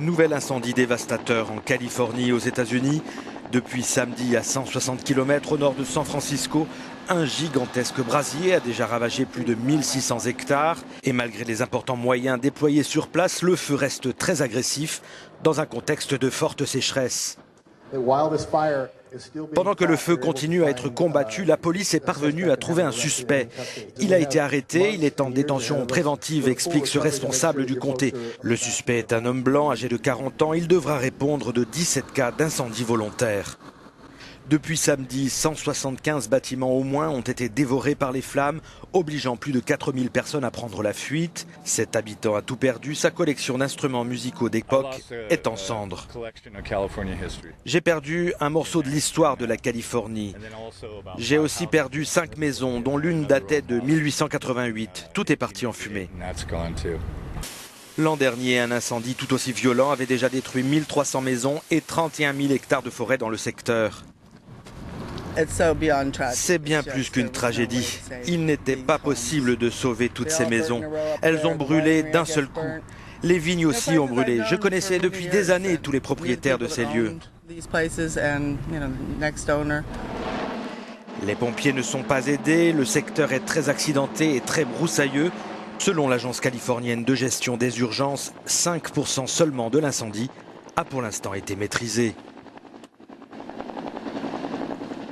Nouvel incendie dévastateur en Californie, aux États-Unis. Depuis samedi, à 160 km au nord de San Francisco, un gigantesque brasier a déjà ravagé plus de 1600 hectares. Et malgré les importants moyens déployés sur place, le feu reste très agressif dans un contexte de forte sécheresse. Pendant que le feu continue à être combattu, la police est parvenue à trouver un suspect. Il a été arrêté, il est en détention préventive, explique ce responsable du comté. Le suspect est un homme blanc âgé de 40 ans, il devra répondre de 17 cas d'incendie volontaire. Depuis samedi, 175 bâtiments au moins ont été dévorés par les flammes, obligeant plus de 4000 personnes à prendre la fuite. Cet habitant a tout perdu, sa collection d'instruments musicaux d'époque est en cendres. J'ai perdu un morceau de l'histoire de la Californie. J'ai aussi perdu 5 maisons, dont l'une datait de 1888. Tout est parti en fumée. L'an dernier, un incendie tout aussi violent avait déjà détruit 1300 maisons et 31 000 hectares de forêt dans le secteur. C'est bien plus qu'une tragédie. Il n'était pas possible de sauver toutes ces maisons. Elles ont brûlé d'un seul coup. Les vignes aussi ont brûlé. Je connaissais depuis des années tous les propriétaires de ces lieux. Les pompiers ne sont pas aidés. Le secteur est très accidenté et très broussailleux. Selon l'agence californienne de gestion des urgences, 5% seulement de l'incendie a pour l'instant été maîtrisé.